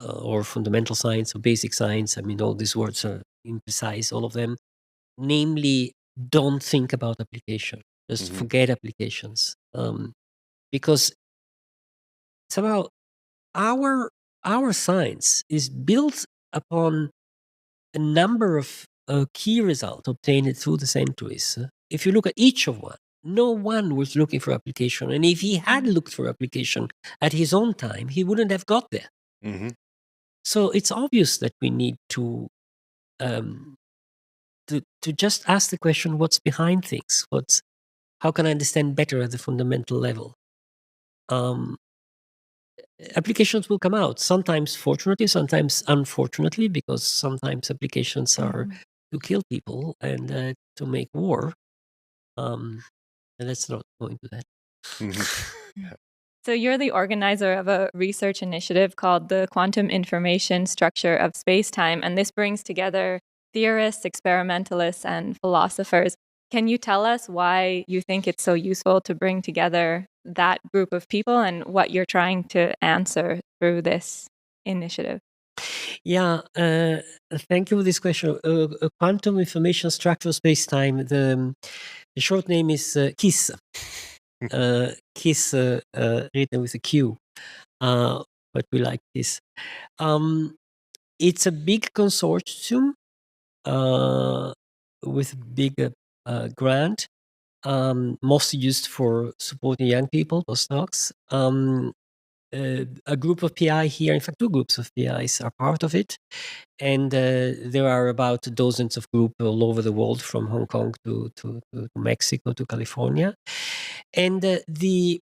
or fundamental science or basic science. I mean, all these words are imprecise, all of them. Namely, don't think about application. Just forget applications. Because somehow our science is built upon a number of key results obtained through the centuries. If you look at each of one, no one was looking for application. And if he had looked for application at his own time, he wouldn't have got there. So it's obvious that we need to just ask the question, what's behind things? How can I understand better at the fundamental level? Applications will come out, sometimes fortunately, sometimes unfortunately, because sometimes applications are to kill people and to make war. And let's not go into that. So you're the organizer of a research initiative called the Quantum Information Structure of Space-Time, and this brings together theorists, experimentalists, and philosophers. Can you tell us why you think it's so useful to bring together that group of people and what you're trying to answer through this initiative? Yeah, thank you for this question. Quantum Information Structure of Space-Time, the short name is KISS. KISS written with a Q, but we like this. It's a big consortium with a big grant, mostly used for supporting young people, postdocs. A group of PI here, in fact, 2 groups of PIs are part of it. And there are about dozens of groups all over the world, from Hong Kong to Mexico to California. And the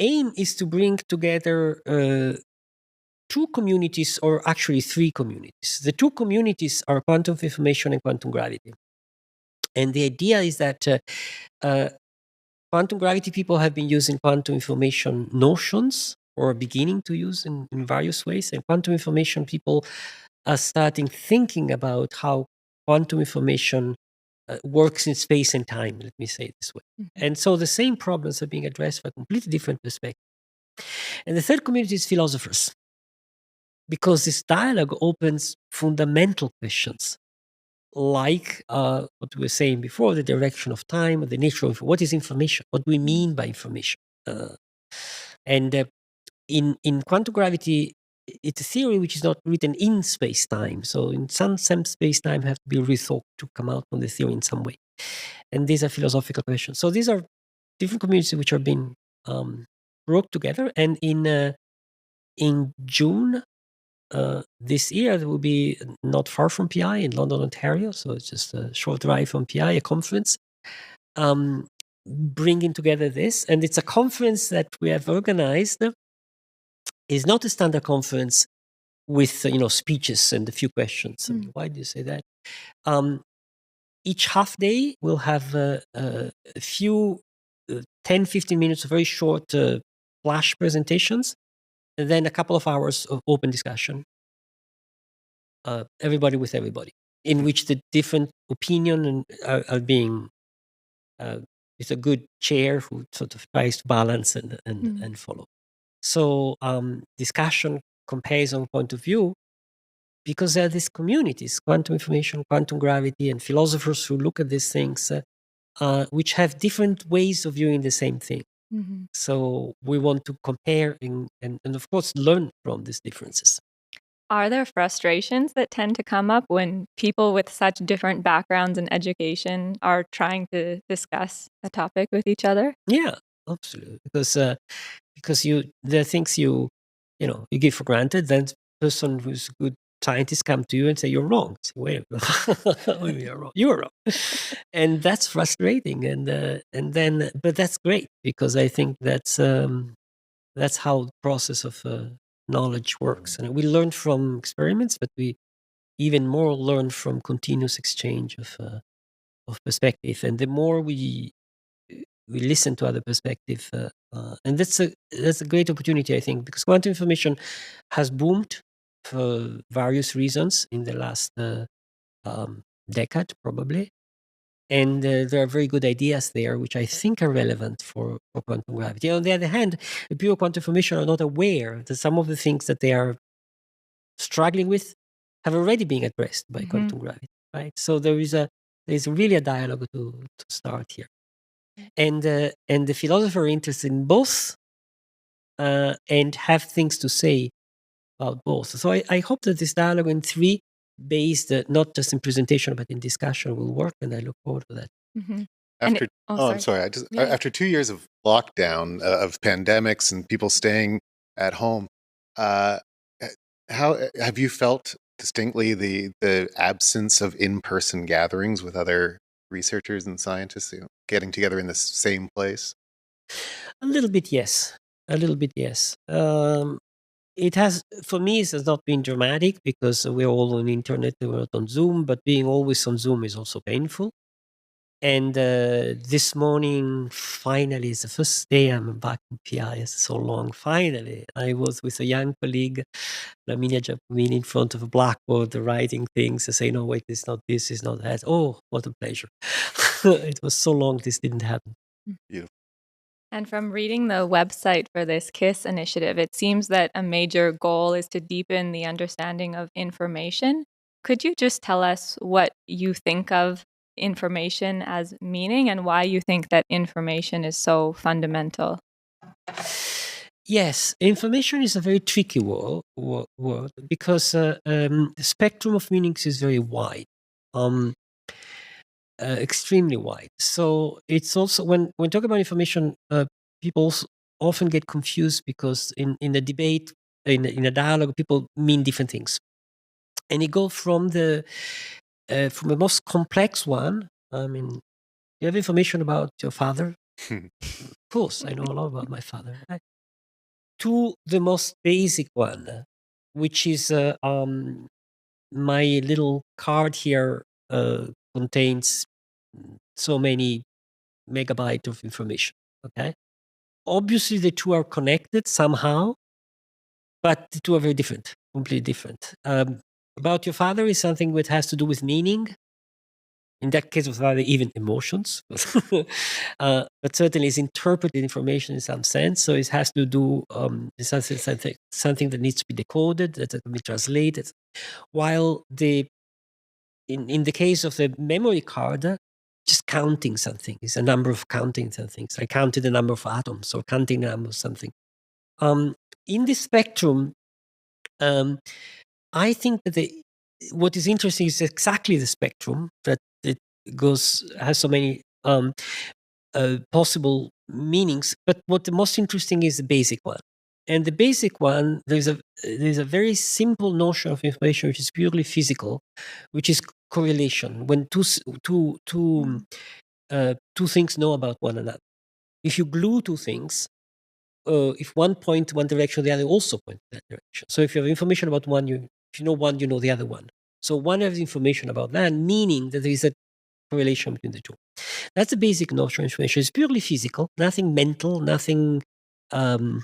aim is to bring together 2 communities, or actually 3 communities. The 2 communities are quantum of information and quantum gravity. And the idea is that quantum gravity people have been using quantum information notions, or beginning to use in various ways. And quantum information people are starting thinking about how quantum information works in space and time, let me say it this way. And so the same problems are being addressed from a completely different perspective. And the third community is philosophers, because this dialogue opens fundamental questions, like what we were saying before, the direction of time, or the nature of what is information, what do we mean by information. And in quantum gravity, it's a theory which is not written in space-time. So in some sense, space-time have to be rethought to come out from the theory in some way. And these are philosophical questions. So these are different communities which are being brought together. And in June this year, there will be, not far from PI, in London, Ontario, so it's just a short drive from PI, a conference bringing together this. And it's a conference that we have organized. Is not a standard conference with speeches and a few questions. Why do you say that? Each half day will have a few 10-15 minutes of very short flash presentations, and then a couple of hours of open discussion. Everybody with everybody, in which the different opinion are being with a good chair who sort of tries to balance and follow. So discussion, comparison, point of view, because there are these communities, quantum information, quantum gravity, and philosophers who look at these things, which have different ways of viewing the same thing. So we want to compare and of course, learn from these differences. Are there frustrations that tend to come up when people with such different backgrounds and education are trying to discuss a topic with each other? Yeah, absolutely. Because there are things you give for granted. Then the person who's a good scientist come to you and say you're wrong. Say, wait, you're wrong. You are wrong, and that's frustrating. And then, but that's great, because I think that's how the process of knowledge works. And we learn from experiments, but we even more learn from continuous exchange of perspective. And the more we listen to other perspective, and that's a great opportunity, I think, because quantum information has boomed for various reasons in the last decade, probably. And there are very good ideas there, which I think are relevant for quantum gravity. On the other hand, the pure quantum information are not aware that some of the things that they are struggling with have already been addressed by quantum gravity, right? So there's really a dialogue to start here, and the philosopher are interested in both and have things to say about both. So I hope that this dialogue in three, based not just in presentation but in discussion, will work, and I look forward to that. After I'm sorry. After 2 years of lockdown, of pandemics, and people staying at home, how have you felt distinctly the absence of in-person gatherings with other researchers and scientists, getting together in the same place? A little bit, yes. It has, for me, it has not been dramatic because we're all on the internet, we're not on Zoom, but being always on Zoom is also painful. And this morning, finally, is the first day I'm back in PI. So long. Finally, I was with a young colleague, Laminia Giacomini, in front of a blackboard writing things and saying, "No, wait, it's not this, it's not that." Oh, what a pleasure. It was so long this didn't happen. Beautiful. And from reading the website for this KISS initiative, it seems that a major goal is to deepen the understanding of information. Could you just tell us what you think of information as meaning and why you think that information is so fundamental? Yes, information is a very tricky word because the spectrum of meanings is very wide. Extremely wide. So it's also when talking about information, people often get confused because in a debate, in a dialogue, people mean different things, and you go from the most complex one. I mean, you have information about your father. Of course, I know a lot about my father. Right? To the most basic one, which is my little card here contains so many megabyte of information. Okay, obviously the two are connected somehow, but the two are very different, completely different. About your father is something that has to do with meaning. In that case, with rather even emotions, but certainly it's interpreted information in some sense. So it has to do something that needs to be decoded, that can be translated. While in the case of the memory card, just counting something is a number of counting something. So I counted the number of atoms or counting the number of something. In this spectrum, I think that what is interesting is exactly the spectrum that it has so many possible meanings. But what the most interesting is the basic one. And the basic one, there's a very simple notion of information which is purely physical, which is correlation. When two things know about one another. If you glue two things, if one point one direction, the other also point that direction. So if you have information about one, if you know one, you know the other one. So one has information about that, meaning that there is a correlation between the two. That's the basic notion of information. It's purely physical, nothing mental, nothing, no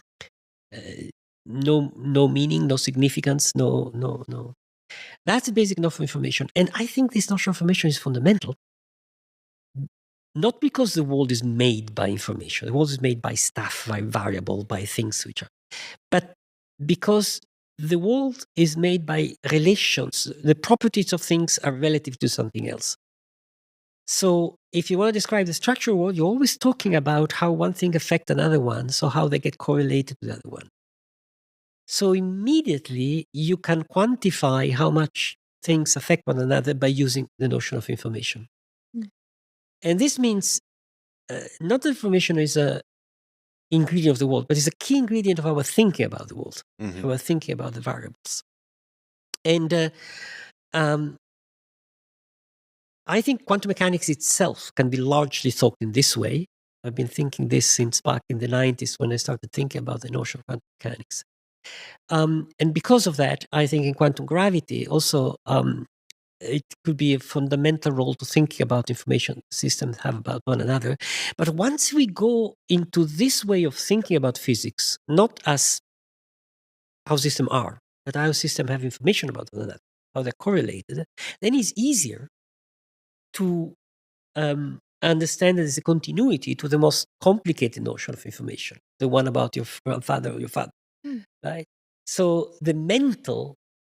meaning, no significance, no. That's the basic notion of information. And I think this notion of information is fundamental. Not because the world is made by information. The world is made by stuff, by variable, by things which are, but because the world is made by relations. The properties of things are relative to something else. So if you want to describe the structural world, you're always talking about how one thing affects another one, so how they get correlated to the other one. So immediately you can quantify how much things affect one another by using the notion of information. And this means not that information is a ingredient of the world, but it's a key ingredient of our thinking about the world, our thinking about the variables. And I think quantum mechanics itself can be largely thought in this way. I've been thinking this since back in the 90s when I started thinking about the notion of quantum mechanics. And because of that, I think in quantum gravity also it could be a fundamental role to thinking about information systems have about one another. But once we go into this way of thinking about physics, not as how systems are, but how systems have information about one another, how they're correlated, then it's easier to understand that there's a continuity to the most complicated notion of information, the one about your grandfather or your father, right? So the mental